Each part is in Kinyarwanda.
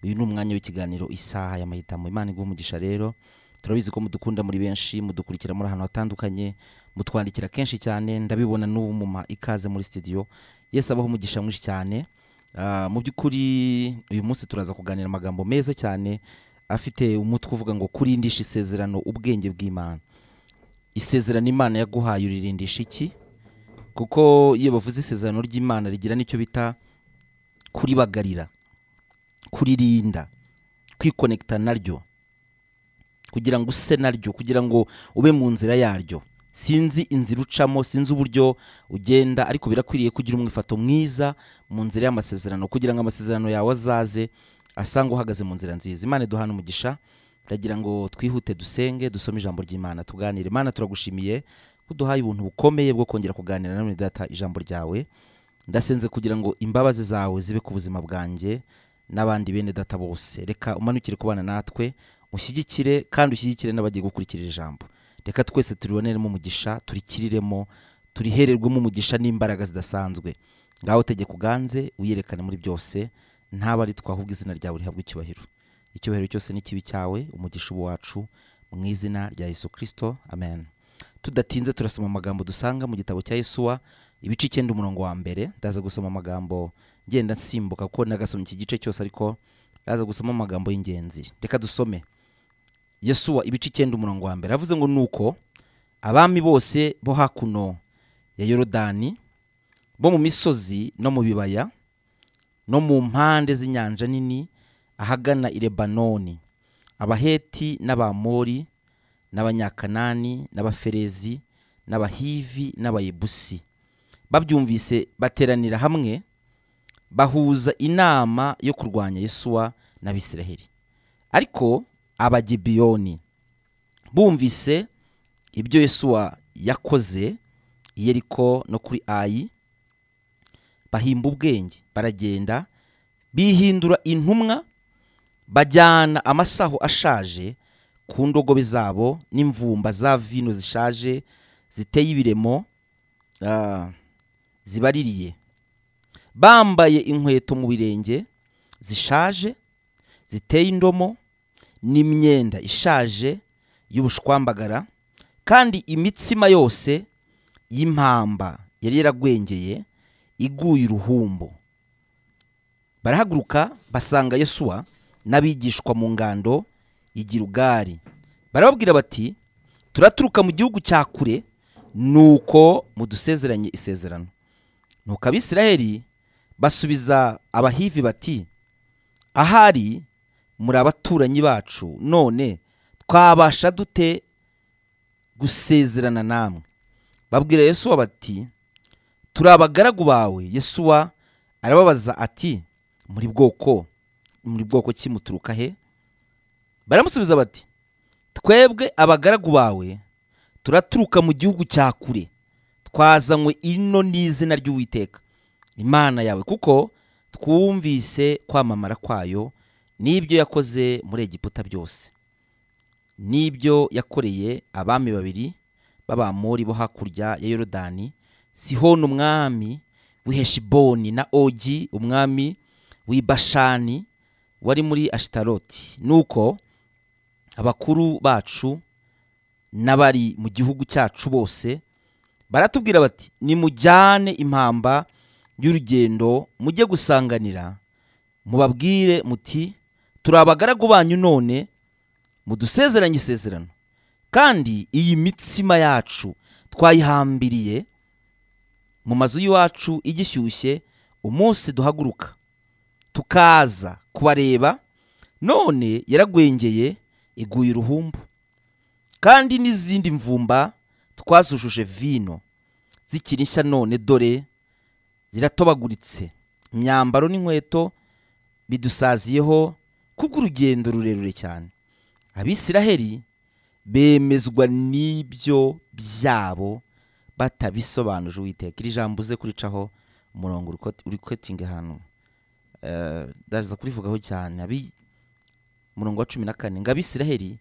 uyu ni umwanya w'ikiganiro isaha y'amahitamo. Imana iguhe umugisha rero. Turabizi ko mudukunda muri benshi, mudukurikira muri ahantu hatandukanye, mutwandikira kenshi cyane, ndabibona n'ubu muma ikaze muri studio. Yesu abaho umugisha mwinshi cyane. Mu by'ukuri uyu munsi turaza kuganira amagambo meza cyane afite umutwe uvuga ngo kurindisha isezerano ubwenge bw'Imana. Isezerano Imana yaguhaye uririndisha iki? Kuko iyo bavuze isezerano ry'Imana rigira nicyo bita kuribagarira, kuririnda, kwikonekta naryo, kugira ngo use naryo, kugira ngo ube mu nzira yaryo. Sinzi inzira ucamo, sinzi uburyo ugenda, ariko birakwiriye kugira umwifato mwiza mu nzira y'amasezerano, kugira ngo amasezerano yawe azaze asanga uhagaze mu nzira nziza. Imana duhana umugisha. Ndagira ngo twihute dusenge, dusome ijambo ry'Imana, tuganire. Imana turagushimiye kuduhaye ubuntu bukomeye bwo kongera kuganira namwe data ijambo ryawe. Ndasenze kugira ngo imbabazi zawe zibe ku buzima bwanjye n'abandi bene data bose. Reka umanukire kubana natwe, ushyigikire kandi ushyigikire n'abagiye gukurikira ijambo. Reka twese turiboneremo umugisha, turikiriremo, turihererwemo umugisha n'imbaraga zidasanzwe. Ngaho tegeka uganze, uyerekane muri byose, ntaba ari twahubwa izina ryawe rihabwa icyubahiro. Icyubahiro cyose ni kibi cyawe, umugisha ubu wacu mu izina rya Yesu Kristo. Amen. Tudatinze turasoma amagambo dusanga mu gitabo cya Yesuwa ibice 9 umurongo wa mbere. Ndaza gusoma amagambo ngenda nsimbuka ko nagasomye iki gice cyose, ariko ndaza gusoma amagambo y'ingenzi. Reka dusome Yesuwa ibice 9 umurongo wa mbere. Avuze ngo nuko abami bose bo hakuno ya Yorodani, bo mu misozi no mu bibaya no mu mpande z'inyanja nini ahagana i Lebanoni, Abaheti n'Abamori n'Abanyakanani n'Abaferezi n'Abahivi n'Abayebusi, babyumvise bateranira hamwe, bahuza inama yo kurwanya Yesuwa n'Abisiraheli. Ariko Abagibiyoni bumvise ibyo Yesuwa yakoze i Yeriko no kuri Ayi, bahimba ubwenge, baragenda bihindura intumwa, bajyana amasaho ashaje ku ndogobe zabo n'imvumba za vino zishaje ziteye ibiremo zibaririye, bambaye inkweto mu birenge zishaje ziteye indomo n'imyenda ishaje y'ubushwambagara, kandi imitsima yose y'impamba yari yaragwengeye iguye uruhumbo. Barahaguruka basanga Yesuwa n'abigishwa mu ngando y'Igilugari, barababwira bati, turaturuka mu gihugu cya kure, nuko mudusezeranye isezerano. Nuko Abisiraheli basubiza Abahivi bati, ahari muri abaturanyi bacu, none twabasha dute gusezerana namwe? Babwira Yesuwa bati, turi abagaragu bawe. Yesuwa arababaza ati, muri bwoko ki muturuka he? Baramusubiza bati, twebwe abagaragu bawe turaturuka mu gihugu cya kure, twazanywe ino n'izina ry'Uwiteka Imana yawe, kuko twumvise kwamamara kwayo n'ibyo yakoze muri Egiputa byose, n'ibyo yakoreye abami babiri b'Abamori bo hakurya ya Yorodani, Sihoni umwami w'i Heshiboni na Ogi umwami w'i Bashani wari muri Ashitaroti. Nuko abakuru bacu n'abari mu gihugu cyacu bose baratubwira bati, nimujyane impamba y'urugendo mujye gusanganira, mubabwire muti, turi abagaragu banyu, none mudusezeranye isezerano, kandi iyi mitsima yacu twayihambiriye mu mazu y'iwacu igishyushye umunsi duhaguruka tukaza kubareba, none yaragwengeye iguye uruhumbu, kandi n'izindi mvumba twazushuje vino zikiri nshya, none dore ziratobaguritse, imyambaro n'inkweto bidusaziyeho kubw'urugendo rurerure cyane. Abisiraheli bemezwa n'ibyo byabo batabisobanuje Uwiteka. Iri jambo uze kuricaho umurongo uri kwetinge hano, ndaza kurivugaho cyane. Umurongo wa 14, ngo Abisiraheli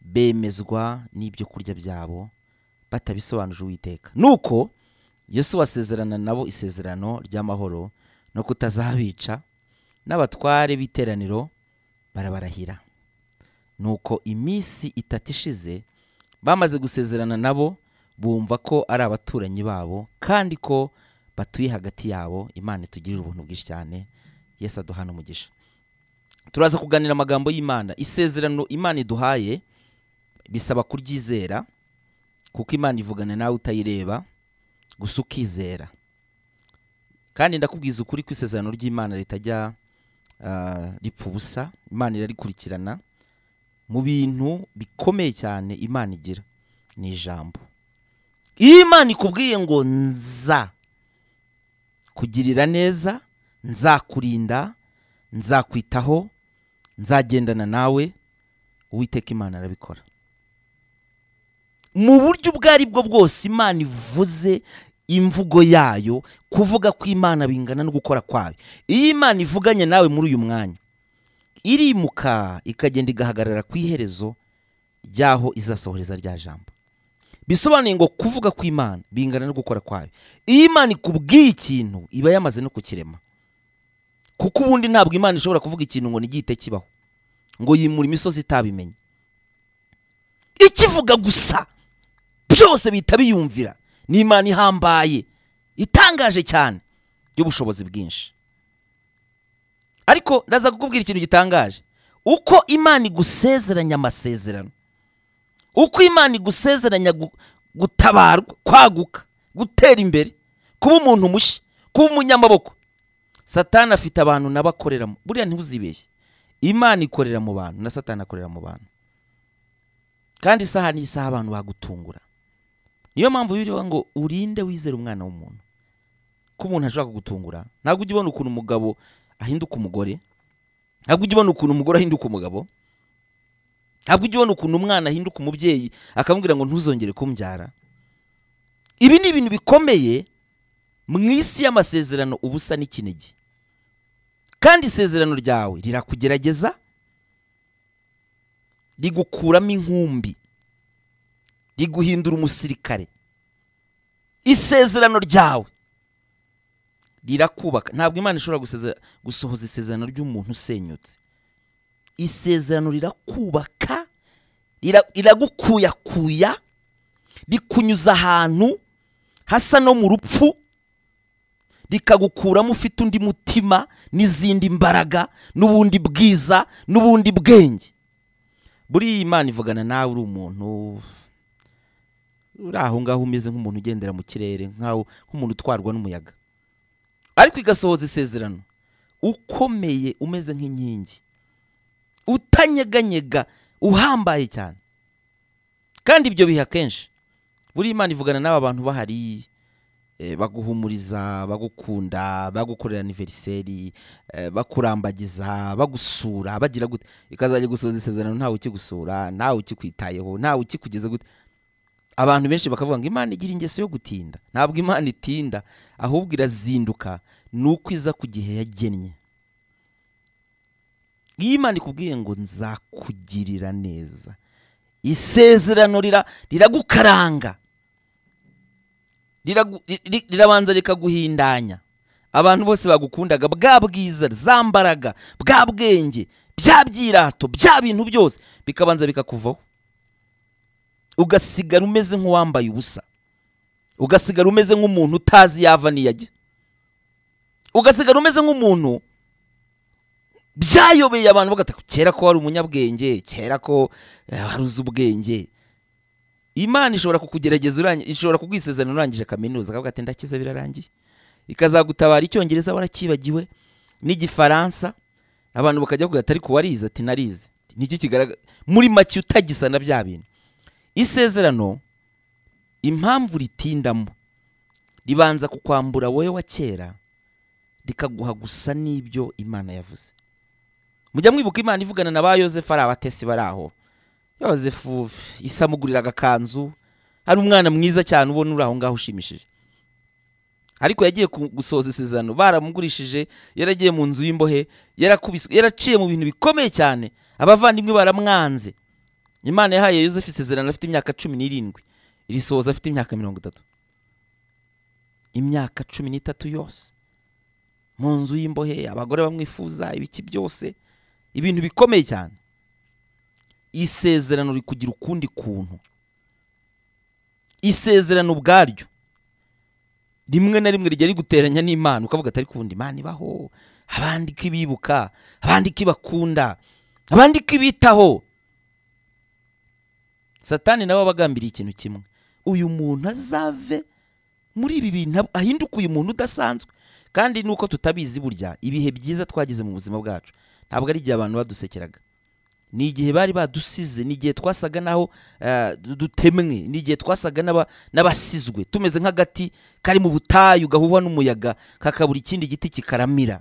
bemezwa n'ibyo kurya byabo batabisobanuje Uwiteka. Nuko Yesu wasezerana nabo isezerano ry'amahoro no kutazabica n'abatware b'iteraniro barabarahira. Nuko iminsi 3 ishize bamaze gusezerana nabo, bumva ko ari abaturanyi babo kandi ko batuye hagati yabo. Imana itugirira ubuntu bwinshi cyane. Yesu aduhana umugisha. Turaza kuganira amagambo y'Imana. Isezerano Imana iduhaye bisaba kuryizera, kuko Imana ivugana nawe utayireba, gusa ukizera. Kandi ndakubwiza ukuri ko isezerano ry'Imana ritajya ripfa ubusa. Imana irarikurikirana. Mu bintu bikomeye cyane Imana igira ni ijambo. Iyo Imana ikubwiye ngo nza kugirira neza, nzakurinda, nzakwitaho, nzagendana nawe, Uwiteka Imana arabikora. Mu buryo bwari bwo bwose Imana ivuze imvugo yayo, kuvuga ko Imana bingana no gukora kwayo. Iyo Imana ivuganye nawe muri uyu mwanya, irimuka ikagenda igahagarara ku iherezo ryaho izasohoreza rya jambo. Bisobanuye ngo kuvuga ko Imana bingana no gukora kwayo. Iyo Imana ikubwiye ikintu iba yamaze no kukirema, kuko ubundi ntabwo Imana ishobora kuvuga ikintu ngo nigihite kibaho, ngo yimura imisozi itabimenye. Ikivuga gusa byose bihita biyumvira. Ni Imana ihambaye, itangaje cyane, y'ubushobozi bwinshi. Ariko ndaza kukubwira ikintu gitangaje. Uko Imana igusezeranya amasezerano, uko Imana igusezeranya gutabarwa, kwaguka, gutera imbere, kuba umuntu mushya, kuba umunyamaboko, Satani afite abantu nabakoreramo. Buriya ntuzibeshye, Imana ikorera mu bantu na Satani akorera mu bantu. Kandi isaha ni isaha abantu bagutungura. Niyo mpamvu biriho ngo urinde wizera umwana w'umuntu, ko umuntu ashaka kugutungura. Ntabwo ujye ubona ukuntu umugabo ahinduka umugore, ntabwo ujye ubona ukuntu umugore ahinduka umugabo, ntabwo ujye ubona ukuntu umwana ahinduka umubyeyi akamubwira ngo ntuzongere kumbyara. Ibi ni ibintu bikomeye mu isi y'amasezerano. Ubusa n'ikinege. Kandi isezerano ryawe rirakugerageza, rigukuramo inkumbi, riguhindura umusirikare. Isezerano ryawe rirakubaka. Ntabwo Imana ishobora gusohoza isezerano ry'umuntu usenyutse. Isezerano rirakubaka, riragukuyakuya, rikunyuza ahantu hasa no mu rupfu, rikagukuramo ufite undi mutima n'izindi mbaraga n'ubundi bwiza n'ubundi bwenge. Buri Imana ivugana nawe uri umuntu uri aho ngaho umeze nk'umuntu ugendera mu kirere, nk'umuntu utwarwa n'umuyaga, ariko igasohoza isezerano ukomeye, umeze nk'inkingi, utanyeganyega, uhambaye cyane. Kandi ibyo biha kenshi. Buri Imana ivugana nawe abantu bahari, baguhumuriza, bagukunda, bagukorera anniversaire, bakurambagiza, bagusura, bagira gute, ikazajya gusoza isezerano ntawe ukigusura, ntawe ukikwitayeho, ntawe ukikugeza gute. Abantu benshi bakavuga ngo Imana igira ingeso yo gutinda. Ntabwo Imana itinda, ahubwo irazinduka, nuko iza ku gihe yagennye. Iyo Imana ikubwiye ngo nzakugirira neza, isezerano riragukaranga, rirabanza rikaguhindanya. Abantu bose bagukundaga, bwa bwiza, za mbaraga, bwa bwenge, bya byirato, bya bintu byose bikabanza bikakuvaho, ugasigara umeze nk'uwambaye ubusa, ugasigara umeze nk'umuntu utazi yava niyajya, ugasigara umeze nk'umuntu byayobeye abantu bagata kera ko wari umunyabwenge, kera ko haruzi ubwenge. Imana ishobora kukugerageza, ishobora kugwisezerana urangije kaminuza, akavuga ati ndakiza birarangiye, ikazagutabara Icyongereza warakibagiwe n'Igifaransa, abantu bakajya kuvuga ati ariko warize, ati narize. Niki kigaragara muri make utagisa na bya bintu. Isezerano impamvu ritindamo, ribanza kukwambura wowe wa kera, rikaguha gusa n'ibyo Imana yavuze. Mujya mwibuka Imana ivugana na ba Yozefu ari abatesi baraho. Yozefu isamugurira agakanzu, hari umwana mwiza cyane ubona uri aho ngaho ushimishije, ariko yagiye gusoza isezerano, baramugurishije, yaragiye mu nzu y'imbohe, yarakubiswe, yaraciye mu bintu bikomeye cyane, abavandimwe baramwanze. Imana yahaye Yozefu isezerano afite imyaka 17, irisoza afite imyaka 30. Imyaka 13 yose mu nzu y'imbohe, abagore bamwifuza, ibiki byose, ibintu bikomeye cyane. Isezerano rikugira ukundi kuntu. Isezerano ubwaryo rimwe na rimwe rijya riguteranya n'Imana, ukavuga atari kundi Imana ibaho, abandi kibibuka, abandi kibakunda, abandi kibitaho. Satani nawe abagambiriye ikintu kimwe, uyu muntu azave muri ibi bintu ahinduka uyu muntu udasanzwe. Kandi nuko tutabizi burya ibihe byiza twagize mu buzima bwacu ntabwo ari igihe abantu badusekeraga, ni igihe bari badusize, ni igihe twasaga naho dutemwe, ni igihe twasaga n'abasizwe, tumeze nk'agati kari mu butayu gahuhwa n'umuyaga kakabura ikindi giti kikaramira.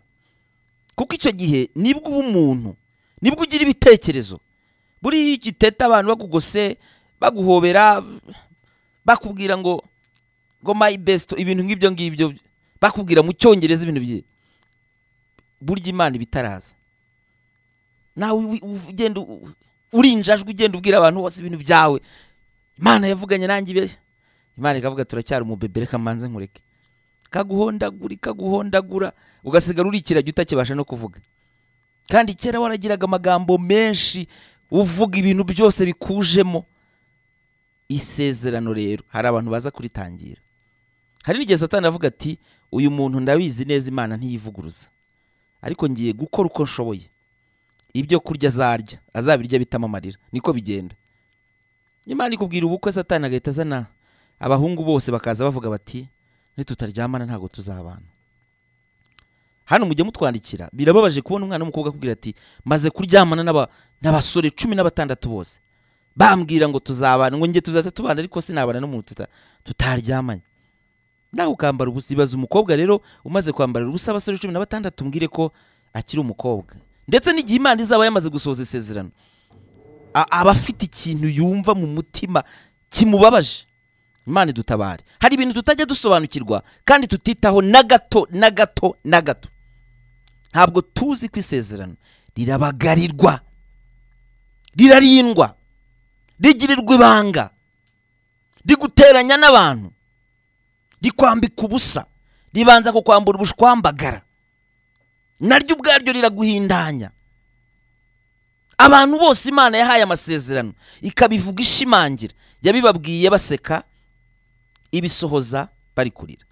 Kuko icyo gihe nibwo uba umuntu, nibwo ugira ibitekerezo. Buri igiteta abantu bakugose, baguhobera, bakubwira ngo my best, ibintu nk'ibyo ngibyo, bakubwira mu cyongereza ibintu bye, burya Imana ibitaraza. Nawe ugenda urinjajwe, ugenda ubwira abantu bose ibintu byawe, Imana yavuganye nanjye ibe, Imana ikavuga turacyari umubebe, reka manze nkureke. Kaguhondagura ugasigara urikirajya utakibasha no kuvuga. Kandi kera waragiraga amagambo menshi, uvuga ibintu byose bikujemo. Isezerano rero hari abantu baza kuritangira. Hari n'igihe Satani avuga ati uyu muntu ndabizi neza Imana ntiyivuguruza, ariko ngiye gukora uko nshoboye, ibyo kurya azarya azabirya bitamumarira. Niko bigenda. Imana ikubwira ubukwe, Satani agahita azana abahungu bose bakaza bavuga bati nitutaryamana ntago tuzabana. Hano mujye mutwandikira, birababaje kubona umwana w'umukobwa akubwira ati maze kuryamana n'abasore 16 bose, bambwira ngo tuzabana, ngo nge tuzata tubana, ariko sinabana n'umuntu tutaryamanye. Naho ukambara ubusa. Ibaza umukobwa rero umaze kwambara ubusa abasore 16, mbwire ko akiri umukobwa. Ndetse n'igihe Imana izaba yamaze gusoza isezerano, abafite ikintu yumva mu mutima kimubabaje, Imana idutabare. Hari ibintu tutajya dusobanukirwa kandi tutitaho na gato. Ntabwo tuzi ko isezerano rirabagarirwa, rirarindwa, rigirirwa ibanga, riguteranya n'abantu, rikwambika ubusa, ribanza ko kwambura ubushwambagara, naryo ubwaryo riraguhindanya. Abantu bose Imana yahaye amasezerano ikabivuga ishimangira, yabibabwiye baseka, ibisohoza bari kurira.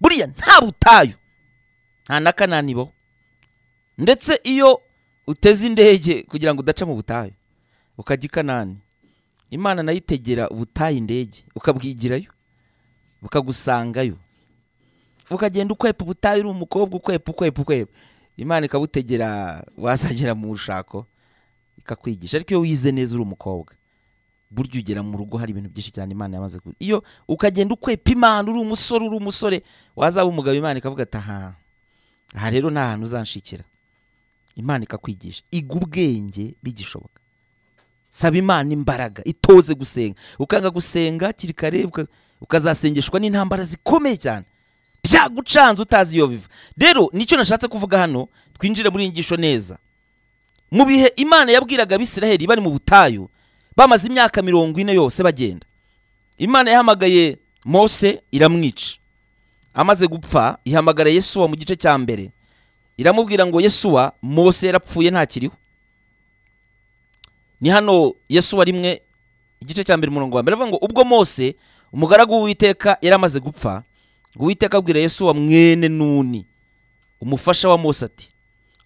Buriya nta butayu, nta nakananibo. Ndetse iyo uteze indege kugira ngo udaca mu butayu ukajya Kanani, Imana nayitegera ubutayu indege, ukabwigirayo, ukagusangayo, ukagenda ukwepa ubutayu uri umukobwa, ukwepa, Imana ikabutegera, wazagera mu rushako ikakwigisha. Ariko iyo wize neza uri umukobwa, buryo ugera mu rugo hari ibintu byinshi cyane Imana yamaze. Iyo ukagenda ukwepa Imana uri umusore, wazaba umugabo, Imana ikavuga ati aha rero nta hantu uzanshikira. Imana ikakwigisha, igubwenge bigishoboka. Saba Imana imbaraga, itoze gusenga. Ukanga gusenga kiri kare, ukazasengeshwa n'intambara zikomeye cyane, byagucanze utazi iyo biva. Rero nicyo nashatse kuvuga hano, twinjire muri inyigisho neza. Mu bihe Imana yabwiraga Abisiraheli bari mu butayu, bamaze imyaka 40 yose bagenda, Imana yahamagaye Mose iramwica. Amaze gupfa ihamagara Yesuwa mu gice cya mbere, iramubwira ngo Yesuwa, Mose yarapfuye ntakiriho. Ni hano Yesuwa rimwe igice cya mbere umurongo wa mbere avuga ngo ubwo Mose umugaragu w'Uwiteka yaramaze gupfa, Uwiteka abwira Yesuwa mwene Nuni umufasha wa Mose ati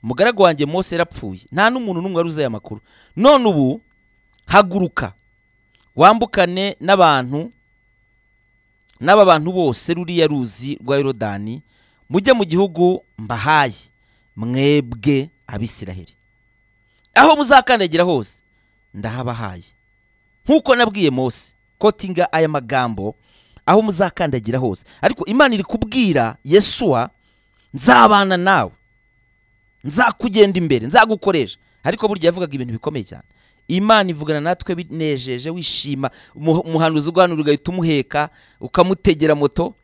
umugaragu wanjye Mose yarapfuye, nta n'umuntu n'umwe aruze aya makuru. None ubu haguruka wambukane n'abantu bose ruriya ruzi rwa Yorodani, mujye mu gihugu mbahaye mwebwe Abisiraheli. Aho muzakandagira hose ndahabahaye, nkuko nabwiye Mose. Kotinga aya magambo, aho muzakandagira hose. Ariko Imana iri kubwira Yesuwa, nzabana nawe, nzakugenda imbere, nzagukoresha. Ariko burya yavugaga ibintu bikomeye cyane. Imana ivugana natwe binejeje, wishima. Umuhanuzi ugwanura ugahita umuheka, ukamutegera moto,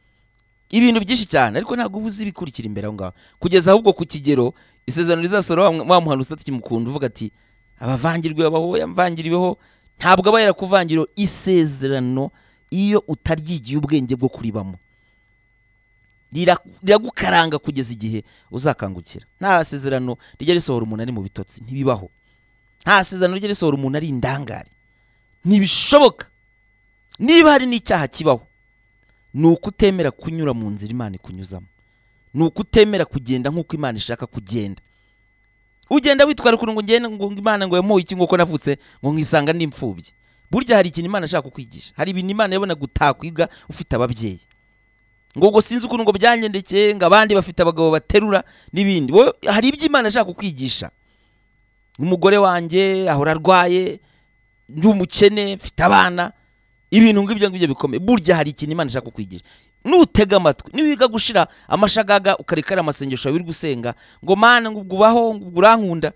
ibintu byinshi cyane. Ariko ntabwo ubuzi bikurikira imbere aho ngaho, kugeza ahubwo ku kigero isezerano rizasora wa muhanuzi atakimukunda, uvuga ati abavangirwe babaho, yamvangiriweho. Ntabwo aba yarakuvangiro isezerano iyo utaryigiye ubwenge bwo kuribamo. riragukaranga kugeza igihe uzakangukira. Nta sezerano rijya risohora umuntu ari mu bitotsi, ntibibaho. Nta sezerano rijya risohora umuntu ari indangare, ntibishoboka. Niba hari n'icyaha kibaho, ni ukutemera kunyura mu nzira Imana ikunyuzamo, ni ukutemera kugenda nk'uko Imana ishaka kugenda. Ugenda witwara kuri ngo ngende ngo Imana ngo yamuha iki ngoko navutse ngo nkisanga ndi imfubyi. Burya hari ikintu Imana ishaka kukwigisha, hari ibintu Imana yabona gutakwiga ufite ababyeyi. Ngo sinzi ukuntu ngo byangendekeye ngo abandi bafite abagabo baterura n'ibindi. Hari ibyo Imana ishaka kukwigisha. Umugore wanjye ahora arwaye, ndi umukene, mfite abana, ibintu ngibyo bikomeye. Burya hari ikintu Imana ishaka kukwigisha. Nutega amatwi, niwiga gushira amashagaga ukarekara amasengesho abiri gusenga ngo Mana ngo ubaho ngo urankunda,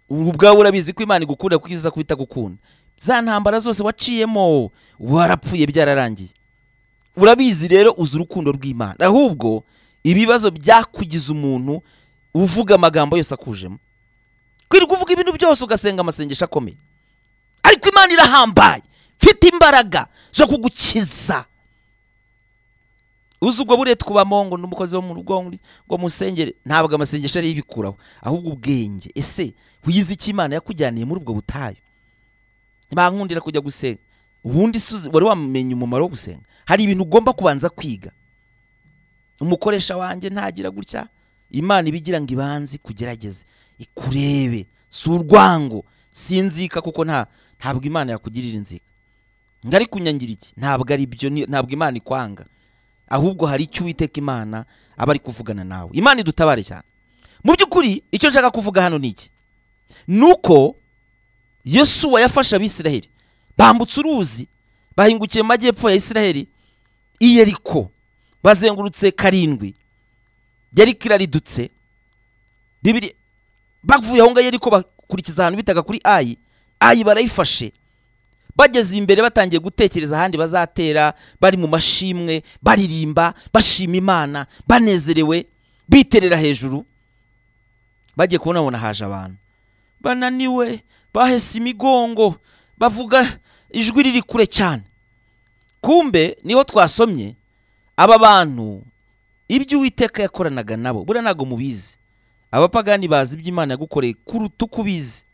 ubwawe urabizi ko Imana igukunda kwiza kubita gukunda. Za ntambara zose waciyemo warapfuye byararangiye. Urabizi rero uzi urukundo rw'Imana. Ahubwo ibibazo byakugize umuntu uvuga amagambo yose akujemo. Kwiri kuvuga ibintu byose ugasenga amasengesho akomeye. Ariko Imana irahambaye, mfite imbaraga zo kugukiza. Uzi ubwo bure twubamo ngo n'umukozi wo mu rugo ngo musengere, ntabwo amasengesho ari ibikuraho, ahubwo ubwenge. Ese wiyizi iki Imana yakujyaniye muri ubwo butayo? Bankundira kujya gusenga, ubundi wari wamenye umumaro wo gusenga. Hari ibintu ugomba kubanza kwiga. Umukoresha wanjye ntagira gutya, Imana ibigira ngo ibanze kugerageze ikurebe, si urwango, sinzika kuko ntabwo Imana yakugirira inzika. Ngari kunyangira iki? Ntabwo ari byo, ntabwo Imana ikwanga, ahubwo hari icyo Uwiteka Imana aba ari kuvugana nawe. Imana idutabare cyane. Mu by'ukuri icyo nshaka kuvuga hano ni iki? Nuko Yesu yafasha Abisiraheli, bambutse uruzi, bahingukiye mu majyepfo ya Isiraheli, i Yeriko, bazengurutse karindwi. Yeriko iraridutse. Bibiri bavuye aho ngaho Yeriko bakurikiza ahantu bitaga kuri Ayi barayifashe. Bageze imbere batangiye gutekereza ahandi bazatera, bari mu mashimwe, baririmba, bashima Imana, banezerewe, biterera hejuru. Bagiye kubona haje abantu bananiwe, bahese imigongo, bavuga ijwi riri kure cyane. Kumbe niho twasomye aba bantu ibyo Uwiteka yakoranaga nabo. Bura nago mubizi, abapagani bazi ibyo Imana yagukoreye kuruta uko ubizi.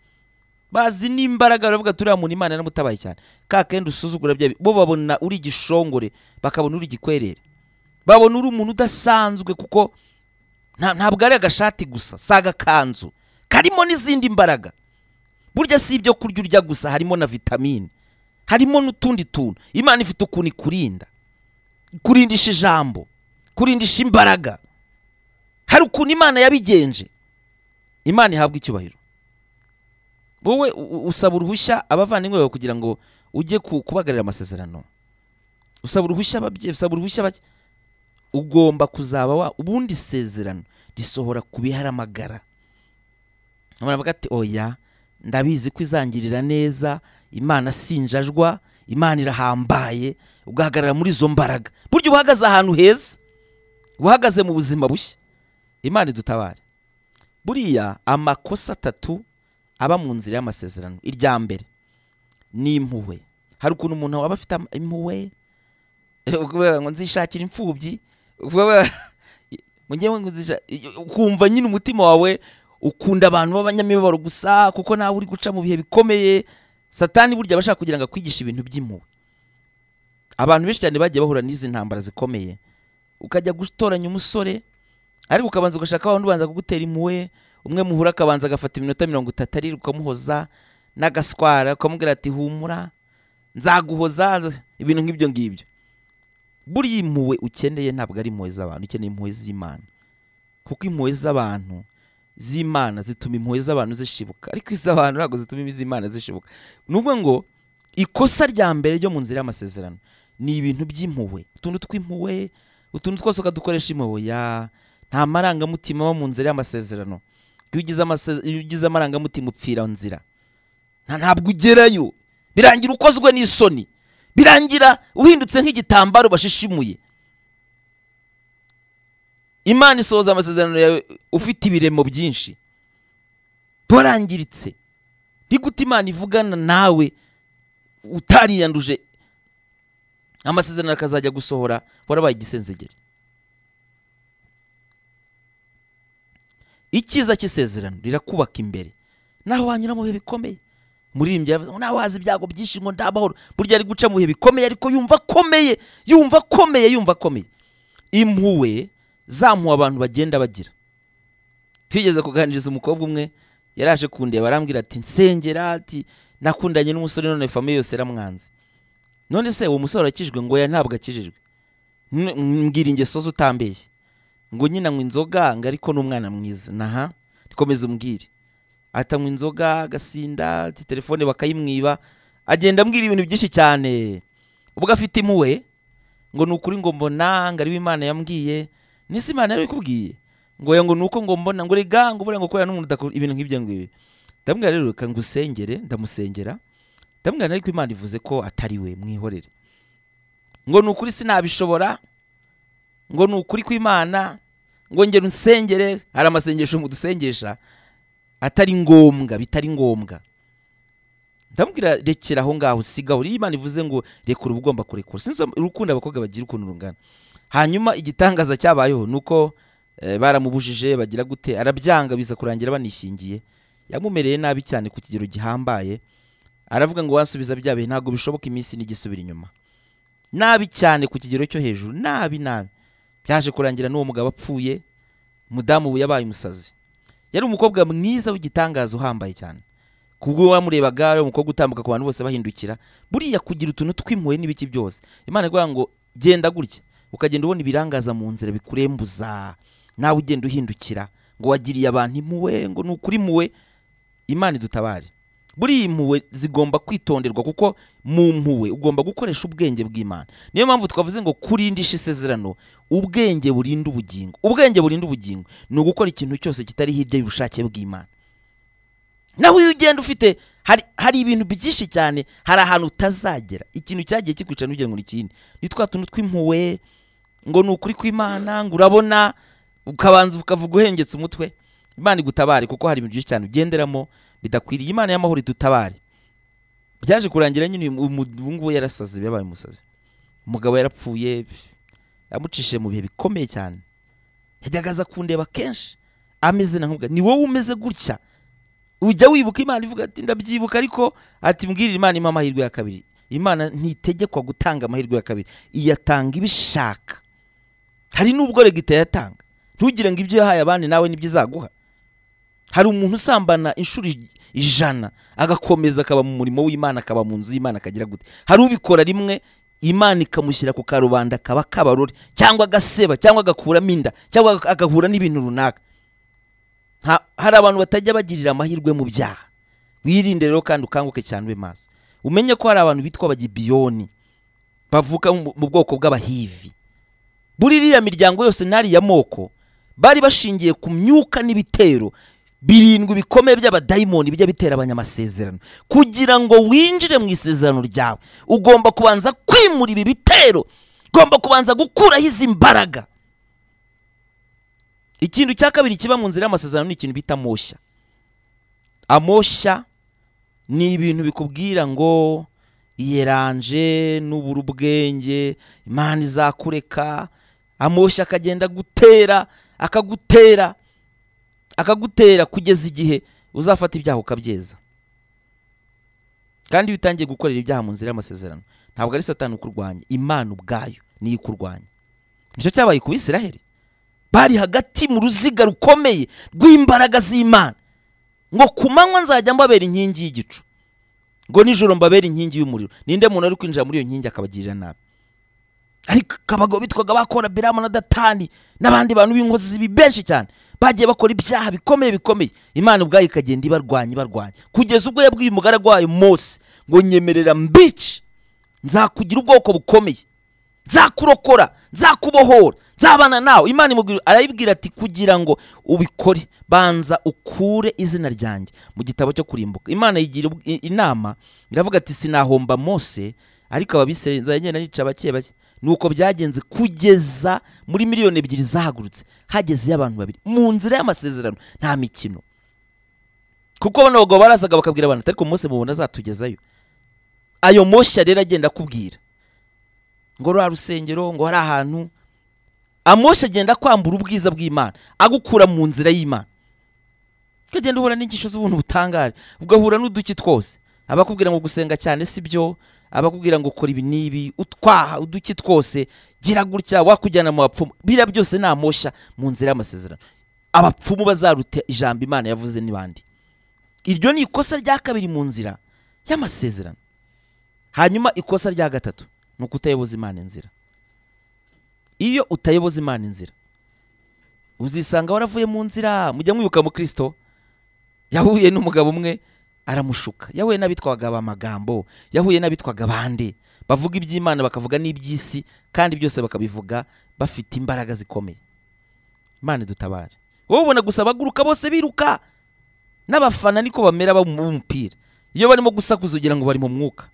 Bazi n'imbaraga, baravuga turiya muntu Imana yaramutabaye cyane. Kakende usuzugura bya bo, babona uri gishongore, bakabona uri gikwerere, babona uri umuntu udasanzwe, kuko ntabwo ari agashati gusa, saga kanzu karimo n'izindi mbaraga. Burya si ibyo kurya urya gusa, harimo na vitamine, harimo n'utundi tuntu. Imana ifite ukuntu ikurinda, kurindisha ijambo, kurindisha imbaraga. Hari ukuntu Imana yabigenje. Imana ihabwa icyubahiro. Wowe usaba uruhushya abavandimwe bawe kugira ngo ujye kubagarira amasezerano. Usaba uruhushya ababyeyi, usaba uruhushya ugomba kuzaba ubundi sezerano risohora kubiharamagara. Baravuga ati oya, ndabizi ko izangirira neza, Imana sinjajwa, Imana irahambaye. Ugahagarara muri izo mbaraga. Buryo uhagaze ahantu heza, uhagaze mu buzima bushya. Imana idutabare. Buriya amakosa 3 aba mu nzira y'amasezerano. Irya mbere ni impuhwe. Hari ukuntu umuntu waba afite impuhwe, ngo nzishakira imfubyi, ukumva nyine umutima wawe ukunda abantu b'abanyamibabaro gusa, kuko nawe uri guca mu bihe bikomeye. Satani burya bashaka kugira ngo akwigishe ibintu by'impuhwe. Abantu benshi cyane bagiye bahura n'izi ntambara zikomeye. Ukajya gutoranya umusore, ariko ukabanza ugashaka abantu banza kugutera impuhwe. Umwe muhura akabanza agafata iminota 30 ari ukamuhoza n'agaswara, ukamubwira ati humura nzaguhoza, ibintu nk'ibyo ngibyo. Buri impuhwe ukeneye ntabwo ari impuhwe z'abantu, ukeneye impuhwe z'Imana. Kuko impuhwe z'abantu z'Imana zituma impuhwe z'abantu zishibuka, ariko iz'abantu ntabwo zituma iz'Imana zishibuka. Nubwo ngo ikosa rya mbere ryo mu nzira y'amasezerano ni ibintu by'impuhwe, utuntu tw'impuhwe, utuntu twose ukadukoresha impuhwe. Nta marangamutima wo mu nzira y'amasezerano. Iyo ugize amarangamutima upfira nzira, ntabwo ugerayo. Birangira ukozwe n'isoni, birangira uhindutse nk'igitambaro bashishimuye. Imana isohoza amasezerano yawe ufite ibiremo byinshi, warangiritse. Ntigute Imana ivugana nawe utariyanduje, amasezerano akazajya gusohora warabaye igisenzegere. Ikiza cy'isezerano rirakubaka imbere naho wanyura mu bihe bikomeye. Muririmbyi yaravuze ngo naho wazi ibyago byinshi ngo ndabahoro, burya ari guca mu bihe bikomeye ariko yumva akomeye. Impuhwe zamuha abantu bagenda bagira. Twigeze kuganiriza umukobwa umwe yaraje kundeba arambwira ati nsengera, ati nakundanye n'umusore none famille yose ramwanze. None se uwo musore akijwe? Ngo ya ntabwo akijijwe. Mbwira ingeso zutambeshye. Ngo nyina nywa inzoga ngo ariko n'umwana mwiza. Naha rikomeza umbwire. Atanywa inzoga agasinda, ati telefone bakayimwiba, agenda ambwira ibintu byinshi cyane. Ubwo afite impuhwe ngo nukuri ngo mbona ngo ari Imana yambwiye. Nisi Imana yari kubwiye ngo nuko ngo mbona ngo rega ngo bure ngo korera n'umuntu udakora ibintu nk'ibyo ngibyo. Ndamubwira rero ka ngusengere, ndamusengera. Ndamubwira ariko Imana ivuze ko atari we, mwihorere. Ngo nukuri sinabishobora, ngo nukuri ku Imana, ngo ngere unsengere. Hari amasengesho mu dusengesha atari ngombwa, bitari ngombwa. Ndamubwira rekera aho ngaho, sigaho. Imana ivuze ngo rekura ubugomba kurekura. Sinzi urukundo abakobwa bagira ukuntu rungana. Hanyuma igitangaza cyabayeho nuko baramubujije bagira gute, arabyanga biza kurangira banishingiye. Yamumereye nabi cyane ku kigero gihambaye. Aravuga ngo wansubiza byabe ntago bishoboka, iminsi n'igisubira inyuma. Nabi cyane ku kigero cyo hejuru, nabi. Byaje kurangira n'uwo mugabo apfuye. Mudamu yabaye umusazi. Yari umukobwa mwiza w'igitangazo uhambaye cyane. Kubwo wamurebaga ari umukobwa utambuka ku bantu bose bahindukira. Buriya kugira utuntu twimpuwe n'ibiki byose. Imana ivuga ngo genda gutya, ukagenda ubona ibirangaza mu nzira bikurembuza. Nawe ugenda uhindukira ngo wagiriye abantu impuwe, ngo nukuri impuwe. Imana idutabare. Buri impuwe zigomba kwitonderwa kuko mu mpuwe ugomba gukoresha ubwenge bw'Imana. Niyo mpamvu twavuze ngo kurindisha isezerano, ubwenge burinda ubugingo. Ubwenge burinda ubugingo ni ugukora ikintu cyose kitari hirya y'ubushake bw'Imana. Nawe iyo ugenda ufite hari ibintu byinshi cyane, hari ahantu utazagera. Ikintu cyagiye kikwica n'ugira ngo n'ikindi. Nitwa tuntu tw'impuwe ngo nukuri kw'Imana, ngo urabona ukabanza ukavuga uhengetse umutwe. Imana igutabare kuko hari ibintu byinshi cyane ugenderamo bidakwiriye. Imana y'amahoro idutabare. Byaje kurangira nyine ubu yarasaze, yabaye umusazi. Umugabo yarapfuye, yamucishije mu bihe bikomeye cyane. Yajyagaza kundeba kenshi ameze nk'ubwa ni wowe umeze gutya. Ujya wibuka Imana ivuga ati ndabyibuka, ariko ati mbwirira Imana impa amahirwe ya kabiri. Imana ntitegekwa gutanga amahirwe ya kabiri, iyatanga ibishaka. Hari n'ubwo regita yatanga. Ntugire ngo ibyo yahaye abandi nawe nibyo izaguha. Hari umuntu usambana inshuro 100 agakomeza akaba mu murimo w'Imana, akaba mu nzu y'Imana, akagira gute. Hari ubikora rimwe Imana ikamushyira ku karubanda kaba kabarore, cyangwa agaseba, cyangwa agakuramo inda, cyangwa agahura n'ibintu runaka. Hari abantu batajya bagirira amahirwe mu byaha. Wirinde rero kandi ukanguke cyane ube maso. Umenye ko hari abantu bitwa abagibiyoni bavuka mu bwoko bw'abahivi. Buririya miryango yose nari ya moko bari bashingiye ku myuka n'ibitero birindwi bikomeye by'abadayimoni bijya bitera abanyamasezerano. Kugira ngo winjire mu isezerano ryawe ugomba kubanza kwimura ibi bitero, ugomba kubanza gukuraho izi mbaraga. Ikintu cya kabiri kiba mu nzira y'amasezerano ni ikintu bita amoshya. Amoshya ni ibintu bikubwira ngo iyeranje n'uburu bwenge, Imana izakureka. Amoshya akagenda akagutera kugeza igihe uzafata ibyaha ukabyeza. Kandi bitangiye gukorera ibyaha mu nzira y'amasezerano, ntabwo ari Satani ukurwanya, Imana ubwayo niyo ikurwanya. Nicyo cyabaye ku Bisiraheli. Bari hagati mu ruziga rukomeye rw'imbaraga z'Imana. Ngo kumanywa nzajya mbabera inkingi y'igicu, ngo nijoro mbabera inkingi y'umuriro. Ninde muntu ari kwinjira muri iyo nkingi akabagirira nabi? Ariko kabago bitwaga bakora Biramu na Datani n'abandi bantu b'inkozi zibi benshi cyane bagiye bakora ibyaha bikomeye. Imana ubwayo ikagenda ibarwanya kugeza ubwo yabwiye umugaragu wayo Mose ngo nyemerera mbice, nzakugira ubwoko bukomeye, nzakurokora, nzakubohora, nzabana nawe. Imana arayibwira ati kugira ngo ubikore banza ukure izina ryanjye mu gitabo cyo kurimbuka. Imana yigira inama iravuga ati sinahomba Mose, ariko ababisirayeli nzagenda nica bake. Nuko byagenze kugeza muri 2 miliyoni zahagurutse, hageze y'abantu 2 mu nzira y'amasezerano, nta mikino. Kuko bano bagabo barasaga bakabwira abantu ariko Mose mubona azatugezayo. Ayo moshya rero agenda akubwira ngo rwa rusengero, ngo hari ahantu. Amoshya agenda kwambura ubwiza bw'Imana, agukura mu nzira y'Imana. ukagenda uhura n'ingisho z'ubuntu butangare, ugahura n'uduki twose, abakubwira ngo gusenga cyane sibyo, abakubwira ngo ukora ibi nibi, utwaha uduki twose, gira gutya wakujyana mu bapfumu, bira byose namoshya mu nzira y'amasezerano. Abapfumu bazarute ijambo Imana yavuze n'ibandi. Iryo ni ikosa rya kabiri mu nzira y'amasezerano. Hanyuma ikosa rya gatatu ni ukutayoboza Imana inzira. Iyo utayoboza Imana inzira, uzisanga waravuye mu nzira. Mujya mwibuka mu Kristo yahuye n'umugabo umwe aramushuka, yahuye n'abitwaga amagambo, yahuye n'abitwaga bande, bavuga iby'Imana bakavuga n'iby'isi, kandi byose bakabivuga bafite imbaraga zikomeye. Imana dutabare. Wowe ubona gusa baguruka bose biruka, n'abafana niko bamera b'umupira, iyo barimo gusakuza ugira ngo bari mu mwuka.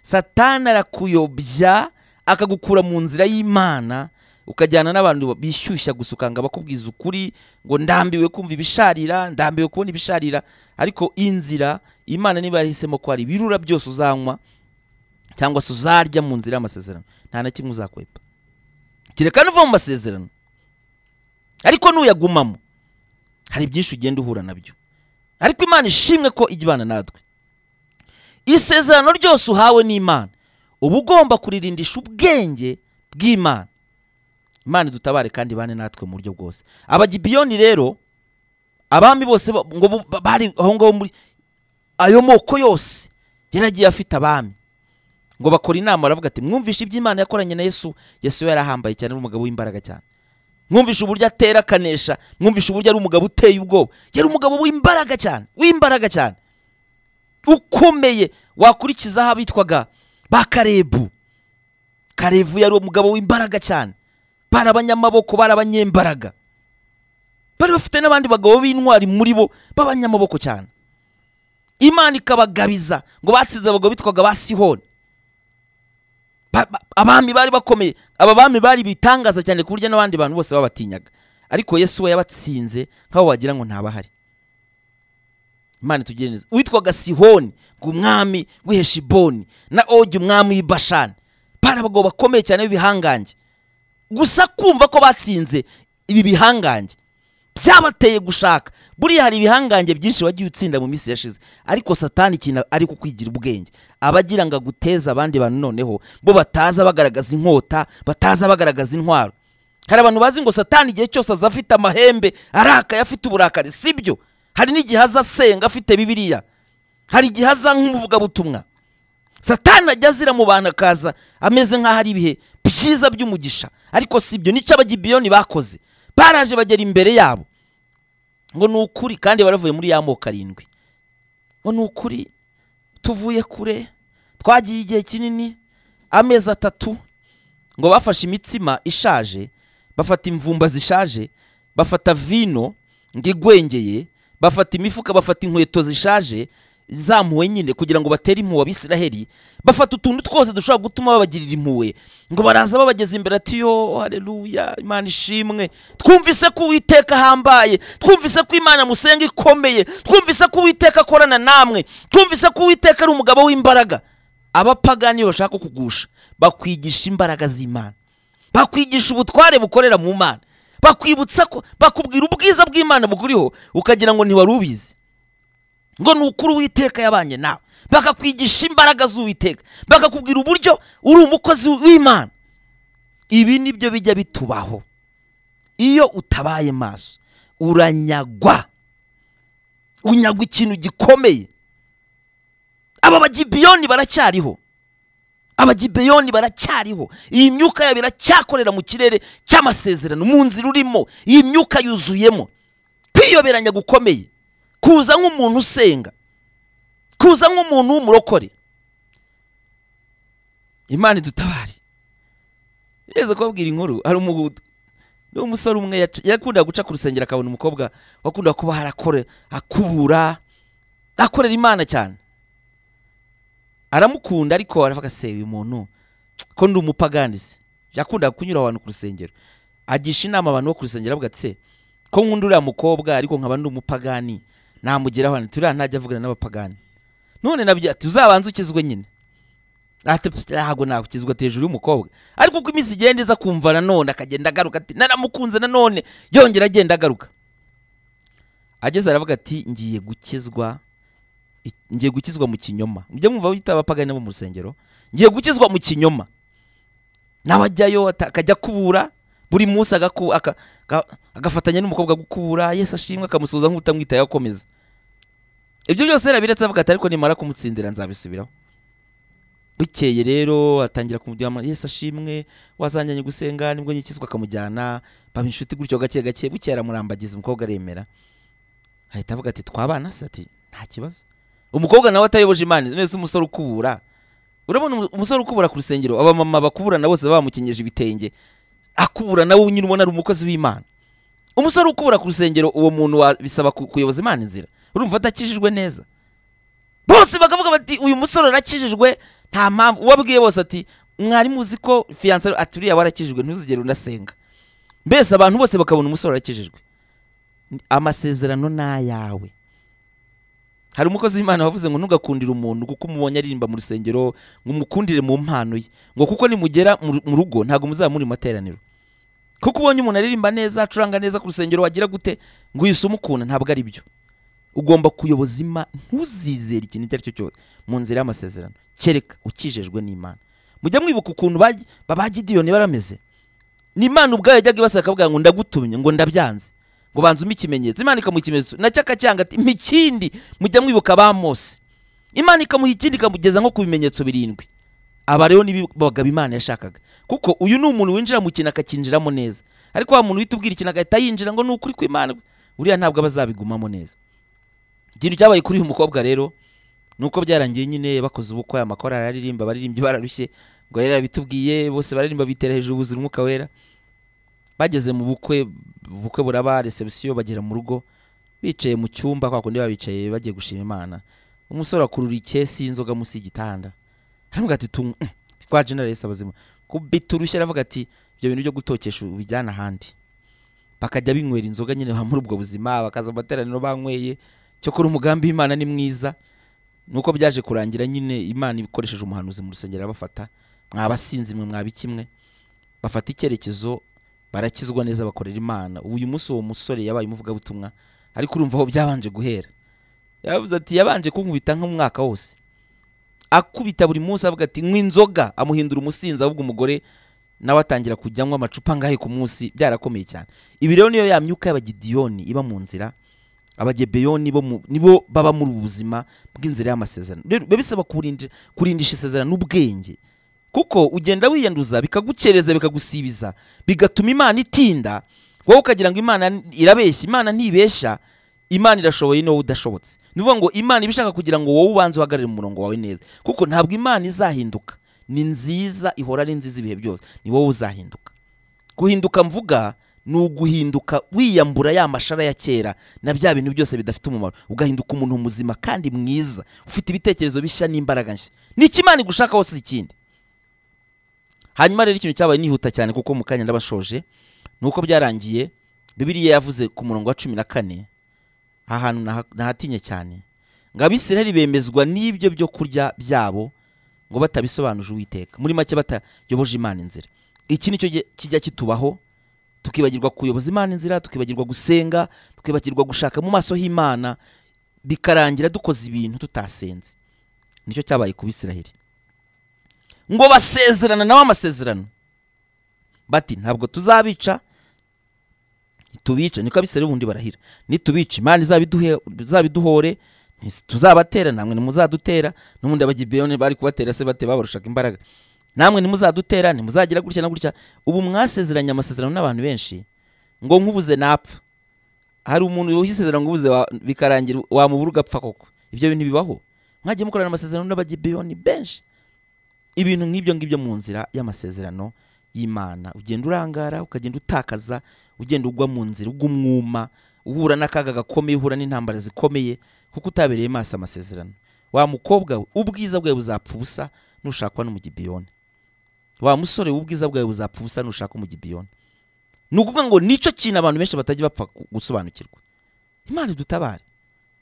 Satani arakuyobya akagukura mu nzira y'Imana, ukajyana n'abantu bishyushya gusa ukanga bakubwiza ukuri ngo ndambiwe kumva ibisharira, ndambiwe kubona ibisharira. Ariko inzira Imana niba yahisemo ko ari birura byose uzanywa cyangwa se uzarya mu nzira y'amasezerano, nta na kimwe uzakwepa kireka nuva mu masezerano. Ariko nuyagumamo hari byinshi ugenda uhura nabyo. Ariko Imana ishimwe ko ijyana natwe. Isezerano ryose uhawe n'Imana uba ugomba kuririndisha ubwenge bw'Imana. Imana dutabare kandi bane natwe mu buryo bwose. Abagibiyoni rero, abami bose ngo bari aho ngaho muri ayo moko yose yaragiye afite abami, ngo bakora inama baravuga ati mwumvishe iby'Imana yakoranye na Yesu. Yesu yarahambaye cyane, n'umugabo w'imbaraga cyane. Mwumvishe uburyo atera kanesha, mwumvishe uburyo ari umugabo uteye ubwoba, yari umugabo w'imbaraga cyane, w'imbaraga cyane ukomeye. Wakurikizaho abitwaga ba Karebu. Karebu yari umugabo w'imbaraga cyane, bari abanyamaboko, bari abanyembaraga, bari bafite n'abandi bagabo b'intwari muri bo b'abanyamaboko cyane. Imana ikabagabiza ngo batsinze abagabo bitwaga ba Sihoni. Abami bari bakomeye, aba bami bari bitangaza cyane ku buryo n'abandi bantu bose babatinyaga. Ariko Yesu we yabatsinze nk'aho wagira ngo ntabahari. Imana tugire neza. Witwaga Sihoni ngo umwami w'Heshiboni, na Ogi umwami w'Ibashani, bari abagabo bakomeye cyane b'ibihangange. Gusa kumva ko batsinze ibi bihangange byabateye gushaka. Buriya hari ibihangange byinshi wagiye utsinda mu minsi yashize, ariko Satani kintu ari kukwigira ubwenge, abagira ngo guteza abandi bantu noneho bo bataza bagaragaza inkota, bataza bagaragaza intwaro. Hari abantu bazi ngo Satani igihe cyose azafite amahembe, araka yafite uburakari. Sibyo. Hari n'igihe azasenga afite Bibiliya, hari igihe aza nk'umuvuga butumwa. Satani ajya azira mu bantu akaza ameze nk'aho ari ibihe byiza by'umugisha, ariko sibyo. Nicyo abagibiyoni bakoze, baraje bagera imbere yabo ngo ni ukuri, kandi baravuye muri ya moko 7, ngo ni ukuri tuvuye kure, twagiye igihe kinini, amezi 3, ngo bafashe imitsima ishaje, bafata imvumba zishaje, bafata vino ngigwengeye, bafata imifuka, bafata inkweto zishaje zamuwe nyine kugira ngo batere impuwe Abisiraheli, bafata utuntu twose dushobora gutuma babagirira impuwe, ngo baraza babageza imbere ati yo haleluya, Imana ishimwe, twumvise ko Uwiteka hambaye, twumvise ko Imana musenga ikomeye, twumvise ko Uwiteka akorana namwe, twumvise ko Uwiteka ari umugabo w'imbaraga. Abapagani bashaka kugusha bakwigisha imbaraga z'Imana, bakwigisha ubutware bukorera mu Mana, bakwibutsa ko bakubwira ubwiza bw'Imana bukuriho, ukagira ngo ntiwari ubizi, ngo ni ukuri Uwiteka yabanye nawe, bakakwigisha imbaraga z'Uwiteka, bakakubwira uburyo uri umukozi w'Imana. Ibi nibyo bijya bitubaho. Iyo utabaye maso uranyagwa, unyagwa ikintu gikomeye. Aba bagibiyoni baracyariho, abagibeyoni baracyariho. Iyi myuka yabo iracyakorera mu kirere cy'amasezerano, mu nzira urimo iyi myuka yuzuyemo kwiyoberanya gukomeye, kuza nk'umuntu usenga, kuza nk'umuntu w'umurokore. Imana dutabare. Yeze kubabwira inkuru, hari umusore umwe yakunda guca ku rusengero akabona umukobwa wakunda kuba harakore akubura, akorera Imana cyane, aramukunda, ariko aravuga se uyu muntu ko ndi umupagani se. Yakunda kunyura abantu ku rusengero, agisha inama abantu bo ku rusengero, avuga ati ko nkunda uriya mukobwa ariko nkaba ndi umupagani, namugeraho turiya ntajya avugana n'abapagani. None nabyo ati uzabanza ukizwe nyine. Ati ntabwo nakizwa hejuru y'umukobwa, ariko uko iminsi igenda iza kumva nanone akagenda agaruka ati naramukunze, nanone yongera agenda agaruka. ageze aravuga ati ngiye gukizwa mu kinyoma. Mujye mwumva bita abapagani bo mu rusengero, ngiye gukizwa mu kinyoma. Nawe ajyayo akajya kubura buri munsi agafatanya n'umukobwa gukubura. Yesu ashimwe, akamusuza nk'utamwitaye akomeza. Ibyo byose yarabiretse avuga ati ariko nimara kumutsindira nzabisubiraho. Bukeye rero atangira kumujyana, Yesu ashimwe, wazanjanye gusenga nibwo nyikizwa, akamujyana baba inshuti gutyo gake gake. Bukeye aramurambagiza, umukobwa aremera. Ahita avuga ati twabana se, ati nta kibazo. Umukobwa nawe atayoboje Imana, nese umusore ukubura. Urabona umusore ukubura ku rusengero, abamama bakubura na bose bamukenyeje ibitenge, akubura nawe nyine ubona ari umukozi w'Imana. Umusore ukubura ku rusengero, uwo muntu bisaba kuyoboza Imana inzira. Urumva atakijijwe neza. Bose bakavuga bati uyu musore arakijijwe, nta mpamvu. Wabwiye bose ati mwari muzi ko fiancé aturiya warakijijwe, ntuzigere unasenga. Mbese abantu bose bakabona umusore arakijijwe. Amasezerano n'ayawe. Hari umukozi w'Imana wavuze ngo ntugakundire umuntu kuko umubonye aririmba mu rusengero, ngo umukundire mu mpano ye, ngo kuko nimugera mu rugo ntago muzaba muri materaniro. Kuko ubonye umuntu aririmba neza, acuranga neza ku rusengero, wagira gute ngo uyisuma ukunda, ntabwo ari byo. Ugomba kuyoboza Imana, ntuzizere ikintu icyo ari cyo cyose mu nzira y'amasezerano, kereka ukijejwe n'Imana. Mujya mwibuka ukuntu baba Gideyoni barameze. Ni Imana ubwayo yajyaga ibasaka akavuga ngo ndagutumye, ngo ndabyanze, ngo banze ikimenyetso. Imana ikamuha ikimenyetso nacyo akacyanga ati mikindi. Mujya mwibuka ba Mose, Imana ikamuha ikindi ikamugeza nko ku bimenyetso 7. Aba rero nibibaga Imana yashakaga, kuko uyu ni umuntu winjira mu kintu akakinjiramo neza. Ariko wa muntu witubwira ikintu agahita yinjira ngo nukuri ku Imana, uriya ntabwo abazabigumamo neza. Ikintu cyabaye kuri uyu mukobwa rero nuko byarangiye nyine bakoze ubukwe, amakora araririmba, baririmbye bararushye, ngo yari bitubwiye bose baririmba bitera hejuru buzura umwuka wera. Bageze mu bukwe buraba, reception, bagera mu rugo, bicaye mu cyumba kwa kundi babicaye bagiye gushima Imana. Umusore akurura ikesi y'inzoga musi y'igitanda, aravuga ati kwa generalist abazima kubiturushye, aravuga ati ibyo bintu byo gutokesha ubijyana ahandi. Bakajya binywera inzoga nyine muri ubwo buzima, bakaza amateraniro banyweye. Cyo kuri umugambi w'Imana ni mwiza. Nuko byaje kurangira nyine Imana ibikoresheje umuhanuzi mu rusengero abafata, mwabasinzi mwe mwabikimwe, bafata icyerekezo, barakizwa neza, bakorera Imana. Uyu munsi uwo musore yabaye umuvuga butumwa, ariko urumva aho byabanje guhera. Yavuze ati yabanje kunkubita nk'umwaka wose, akubita buri munsi, avuga ati nk'inzoga, amuhindura umusinzi, ahubwo umugore nawe atangira kujyanywa amacupa ngahe ku munsi. Byarakomeye cyane. Ibi rero niyo yamyuka y'Abagideyoni iba mu nzira. Abagebeyoni nibo baba muri ubuzima bw'inzira y'amasezerano. Rero bisaba kurindisha isezerano n'ubwenge, kuko ugenda wiyanduza bikagukereza bikagusibiza, bigatuma Imana itinda, wowe ukagira ngo Imana irabeshya. Imana ntibeshya, Imana irashoboye no udashobotse. Nivuga ngo Imana ibishaka kugira ngo wowe ubanze uhagarare mu murongo wawe neza, kuko ntabwo Imana izahinduka. Ni nziza, ihora ari nziza ibihe byose, ni wowe uzahinduka. Guhinduka mvuga ni uguhinduka wiyambura ya mashara ya kera na bya bintu byose bidafite umumaro, ugahinduka umuntu muzima kandi mwiza, ufite ibitekerezo bishya n'imbaraga nshya. Ni Imana igushaka hose ikindi. Hanyuma rero ikintu cyabaye nihuta cyane, kuko mu kanya ndabashoje, nuko byarangiye. Bibiliya yavuze ku murongo wa 14, ahantu nahatinye cyane, ngo Abisirayeli bemezwa n'ibyo byo kurya byabo, ngo batabisobanuje Uwiteka, muri make batayoboje Imana inzira. Iki nicyo kijya kitubaho, tukibagirwa kuyoboza Imana inzira, tukibagirwa gusenga, tukibagirwa gushaka mu maso h'Imana, bikarangira dukoze ibintu tutasenze. Nicyo cyabaye ku Bisirayeli. Ngo basezerana nawe amasezerano bati ntabwo tuzabica, tubica. Niko Abisirayeli ubundi barahira, nitubica Imana izabiduhore, tuzabatera, namwe nimuzadutera. N'ubundi Abagibeyoni bari kubatera se bate babarushaka imbaraga, namwe nimuzadutera, nimuzagira gutya na gutya. Ubu mwasezeranye amasezerano n'abantu benshi, ngo nkubuze napfa. Hari umuntu wisezerano ngubuze bikarangira wamubura ugapfa koko. Ibyo bintu bibaho. Mwagiye mukorana amasezerano n'Abagibeyoni benshi. Ibintu nk'ibyo mu nzira y'amasezerano y'Imana, ugenda urangara, ukagenda utakaza, ugenda ugwa mu nzira ugumwuma, uhura n'akaga gakomeye, uhura n'intambara zikomeye, kuko utabereye maso amasezerano. Wa mukobwa we ubwiza bwawe buzapfa ubusa nushakwa n'Umugibeyoni. Wa musore ubwiza bwawe buzapfa ubusa nushaka Umugibeyoni. Nukuvuga ngo nico kintu abantu benshi batajya bapfa gusobanukirwa. Imana idutabare,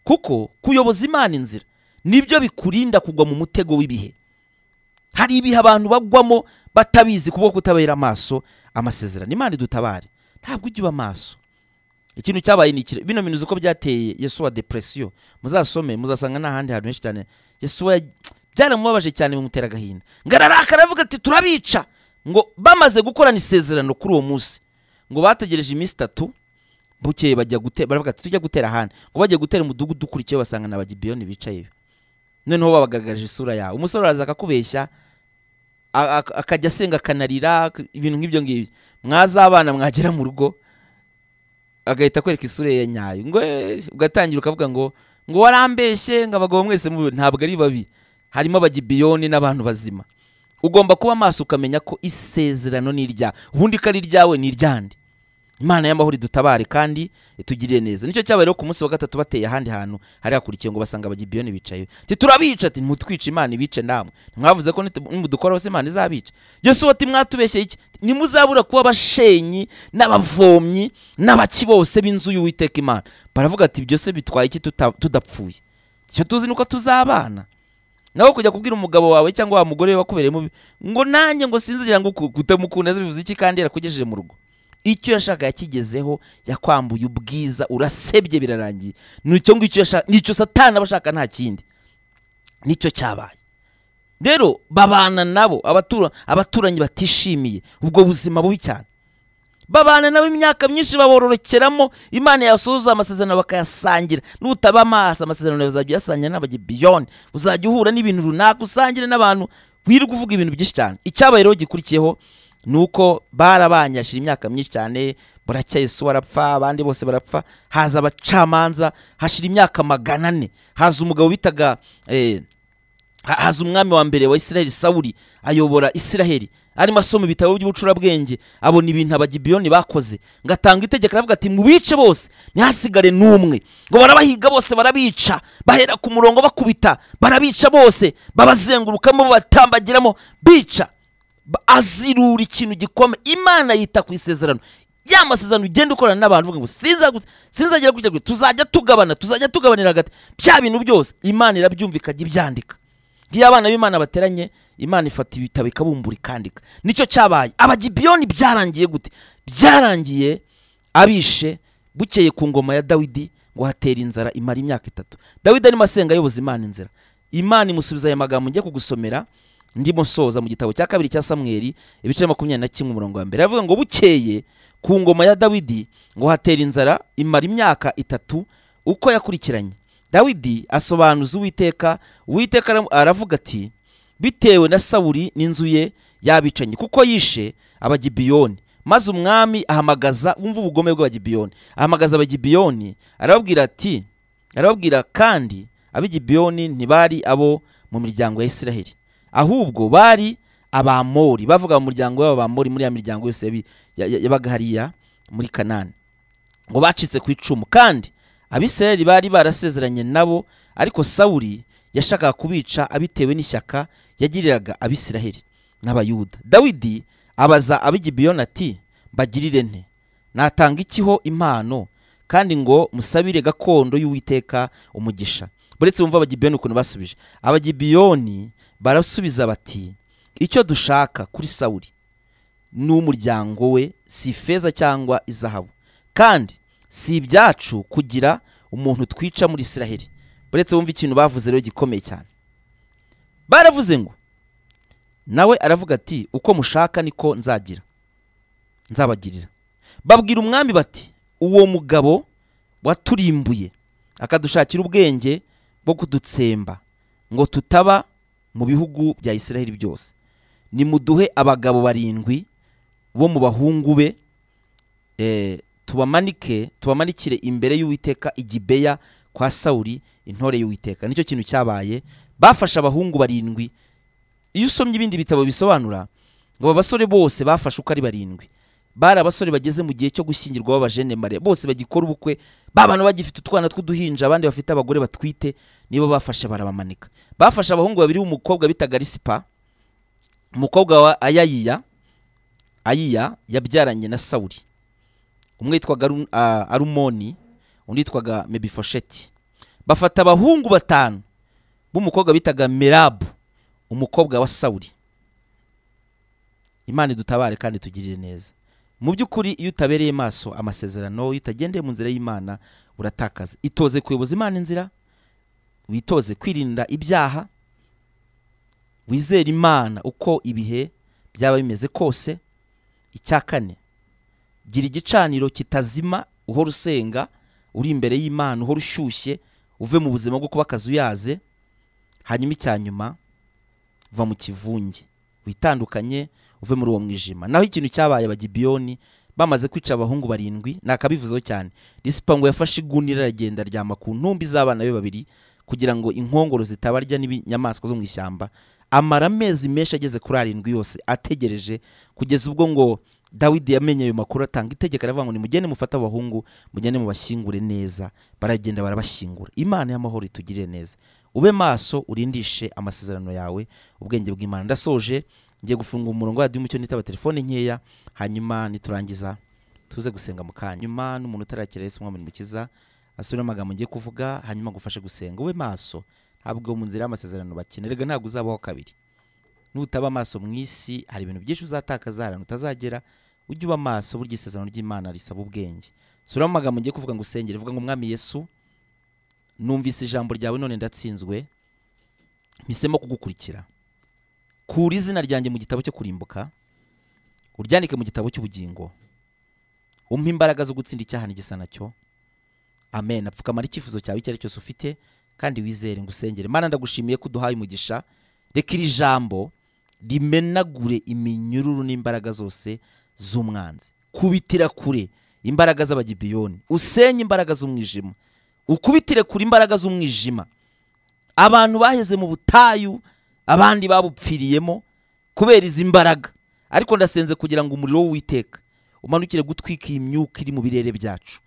kuko kuyoboza Imana inzira nibyo bikurinda kugwa mu mutego w'ibihe. Hari ibihe abantu bagwamo batabizi kubwo kutabera amaso amasezerano. Imana idutabare, ntabwo ujye uba maso. ikintu cyabaye ni kire bino minuzo ko byateye Yesu wa depression muzasome muzasanga n'ahandi hantu henshi cyane Yesu byaramubabaje cyane bimutera gahinda ngararakara avuga ati turabica ngo bamaze gukorana isezerano kuri uwo munsi ngo bategereje iminsi 3 bukeye bajya gutera baravuga ati tujya gutera ahandi ngo bajye gutera umudugudu ukurikiye basanga n'abagibiyoni bicaye noneho babagaragaje isura yawe umusore araza akakubeshya akajya asenga kanarira ibintu nk'ibyo ngibi mwazabana mwagera mu rugo agahita kwereka isura ye nyayo ngo ugatangira ukavuga ngo warambeshye ngo abagabo mwese ntabwo ari babi harimo abagibiyoni n'abantu bazima ugomba kuba maso ukamenya ko isezerano ni irya ubundi kari ryawe ni iryande Imana y'amahoro dutabare kandi itugirire neza nicyo cyabaye rero ku munsi wa gatatu bateye ahandi hantu hari hakurikiye ngo basanga abagibiyoni bicaye ati turabica ati mutwica Imana ibice namwe mwavuze ko nimudukora hose Imana izabica Yesu ati mwatubeshye iki nimuzabura kuba bashenyi n'abavomyi n'abaki bose b'inzu y'Uwiteka Imana baravuga ati byose bitwaye iki tudapfuye cyo tuzi nuko tuzabana nawe kujya kubwira umugabo wawe cyangwa wa mugore wakubereye mubi ngo nanjye ngo sinzigira ngo kutamukunda bivuze iki kandi yarakugejeje mu rugo icyo yashaka yakigezeho yakwambuye ubwiza urasebye birarangiye nicyo ngicyo yashaka nicyo Satani abashaka nta kindi nicyo cyabaye rero babana nabo abaturanyi batishimiye ubwo buzima bubi cyane babana nabo imyaka myinshi babororokeramo Imana yasoza amasezerano bakayasangira nutaba amaso amasezerano bazajya yasangira n'abagibiyoni uzajya uhura n'ibintu runaka usangire n'abantu wirirwa kuvuga ibintu byinshi cyane icyabaye rero gikurikiyeho nuko barabanyashira imyaka myinshi cyane buracya Yesu barapfa abandi bose barapfa haza abacamanza hashira imyaka 400 haza umugabo bitaga haza umwami wa mbere wa Isiraheli Sawuli ayobora Isiraheli ari masomo bitabo by'ubucurabwenge abona ibintu abagibiyoni bakoze ngatanga itegeko aravuga ati mubice bose ntihasigare numwe ngo barabahiga bose barabica bahera ku murongo bakubita barabica bose babazengurukamo batambagiramo bica azirura ikintu gikome Imana yita ku isezerano yamasezerano ugenda ukorana n'abantu uvuga ngo sinzagira kujya tuzajya tugabanira hagati bya bintu byose Imana irabyumvikaje ibyandika ngiye abana b'Imana bateranye Imana ifata ibitabo ikabumbura ikandika nicyo cyabaye abagibiyoni byarangiye gute byarangiye abishe bukeye ku ngoma ya Dawidi ngo hatera inzara imara imyaka 3 Dawidi ari masenga yoboza Imana inzira Imana imusubiza aya magambo ngiye kugusomera ndimo soza mu gitabo cya 2 cya Samuel ibice 21 umurongo wa mbere avuga ngo bukeye ku ngoma ya Dawidi ngo hatera inzara imara imyaka 3 uko yakurikiranye Dawidi asobanuza Uwiteka aravuga ati bitewe na Sawuli n'inzu ye yabicanye kuko yishe abagibiyoni maze umwami ahamagaza umva ubugome bw'abagibiyoni ahamagaza abagibiyoni arababwira kandi abagibiyoni ntibari abo mu miryango ya Isiraheli ahubwo bari abamori bavuga mu muryango w'abamori muri ya miryango yose yabaga hariya muri Kanani ngo bacitse ku icumu kandi Abisiraheli bari barasezeranye nabo ariko Sawuli yashakaga kubica abitewe n'ishyaka yagiriraga Abisiraheli n'abayuda Dawidi abaza abigibiyoni ati bagirire nte natanga ikiho impano kandi ngo musabire gakondo y'Uwiteka umugisha buretse bumva abagibiyoni ukuntu basubije abagibiyoni barasubiza bati icyo dushaka kuri Sawuli n'umuryango we si feza cyangwa izahabu kandi si ibyacu kugira umuntu twica muri Isiraheli buretse bumva ikintu bavuze rero gikomeye cyane baravuze ngo nawe aravuga ati uko mushaka niko nzabagirira babwira umwami bati uwo mugabo waturimbuye akadushakira ubwenge bwo kudutsemba ngo tutaba mu bihugu bya Isiraheli byose nimuduhe abagabo 7 bo mu bahungu be tubamanikire imbere y'Uwiteka igibeya kwa Sawuli intore y'Uwiteka nicyo kintu cyabaye bafasha abahungu 7 iyo usomye ibindi bitabo bisobanura ngo abasore bose bafashe uko ari 7 bari abasore bageze mu gihe cyo gushyingirwa b'abajene mare bose bagikora ubukwe babana bagifite utwana tw'uduhinja abandi bafite abagore batwite nibo bafashe barabamanika bafashe abahungu 2 b'umukobwa bitaga Risipa umukobwa wa Ayiya yabyaranye na Sawuli umwe yitwaga Arumoni undi yitwaga Mebifosheti bafata abahungu 5 b'umukobwa bitaga Merabu umukobwa wa Sawuli Imana dutabare kandi tugirire neza mu by'ukuri iyo utabereye maso amasezerano, iyo utagendeye mu nzira y'Imana uratakaza. Itoze kuyoboza Imana inzira, witoze kwirinda ibyaha, wizera Imana uko ibihe byaba bimeze kose. Icya kane, gira igicaniro kitazima, uhora usenga, uri imbere y'Imana, uhora ushyushye, uve mu buzima bwo kuba akazuyaze. Hanyuma icya nyuma, va mu kivunge, witandukanye, uve muri uwo mwijima. Naho ikintu cyabaye abagibiyoni bamaze kwica abahungu 7, nakabivuzeho cyane. Risipa ngo yafashe igunira aragenda aryama ku ntumbi z'abana be 2 kugira ngo inkongoro zitabarya n'inyamaswa zo mu ishyamba. Amara amezi menshi ageze kuri 7 yose ategereje, kugeza ubwo ngo Dawidi yamenye ayo makuru, atanga itegeko aravuga ngo nimugende mufata abahungu, mugende mubashyingure neza. Baragenda barabashyingura. Imana y'amahoro itugirire neza. Ube maso, urindishe amasezerano yawe, ubwenge bw'Imana. Ndasoje, ngiye gufunga umurongo wa y'umucyo nitaba telefone nkeya, hanyuma niturangiza tuze gusenga mu kanya. Nyuma n'umuntu utarakira Yesu umwami n'umukiza asubira amagambo ngiye kuvuga, hanyuma gufashe gusenga. Ube maso, ntabwo mu nzira y'amasezerano bakenerega, ntabwo uzabaho kabiri. Nutaba maso mu isi hari ibintu byinshi uzatakaza, ahantu utazagera. Ujye uba maso, burya isezerano ry'Imana risaba ubwenge. Sura mu magambo ngiye kuvuga ngo usengere, vuga ngo mwami Yesu, numvise ijambo ryawe none ndatsinzwe, mpisemo kugukurikira. Kura izina ryanjye mu gitabo cyo kurimbuka, uryandike mu gitabo cy'ubugingo. Umpa imbaraga zo gutsinda icyaha n'igisa nacyo. Amen. Apfukamara icyifuzo cyawe icyo ari cyose ufite, kandi wizere ngusengere. Mana ndagushimiye ko uduhaye umugisha. Reka iri jambo rimenagure iminyururu n'imbaraga zose z'umwanzi. Kubitira kure imbaraga z'abagibiyoni, usenye imbaraga z'umwijima, ukubitire kure imbaraga z'umwijima. Abantu baheze mu butayu, abandi babupfiriyemo kubera izi mbaraga. Ariko ndasenze kugira ngo umuriro w'Uwiteka umanukire gutwika iyi myuka iri mu birere byacu.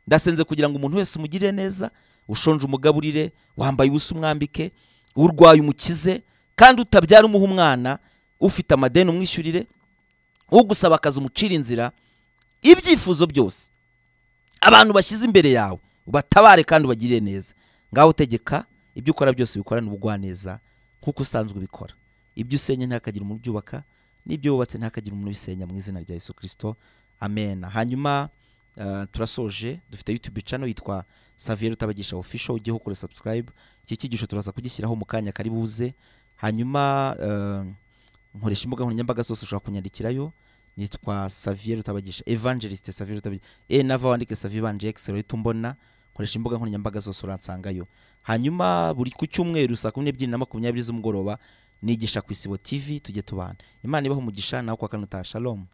Ndasenze kugira ngo umuntu wese umugirire neza, ushonje umugaburire, wambaye ubusa umwambike, urwaye umukize, kandi utabyara umuha umwana, ufite amadeni umwishyurire, ugusaba akazi umucira inzira. Ibyifuzo byose abantu bashyize imbere yawe ubatabare kandi ubagirire neza. Ngaho utegeka ibyo ukora byose bikorana ubugwaneza nkuko usanzwe ubikora. Ibyo usenye ntakagira umuntu ubyubaka, n'ibyo wubatse ntakagira umuntu ubisenya, mu izina rya Yesu Kristo, amen. Hanyuma turasoje, dufite YouTube channel yitwa Xavier Rutabagisha official, ugiye ukora subscribe. Iki kigisho turaza kugishyiraho mu kanya kari buze. Hanyuma nkoresha imbuga nkoranyambaga zose ushobora kunyandikirayo, nitwa Xavier Rutabagisha, evangelist Xavier Rutabagisha. Nava wandike Xavier Evangelist rero tumbona, nkoresha imbuga nkoranyambaga zose uransangayo. Hanyuma buri ku cyumweru saa 12:20 z'umugoroba nigisha ku Isibo TV, tujye tubana. Imana ibaho umugisha nawe kwa kanuta. Shalom.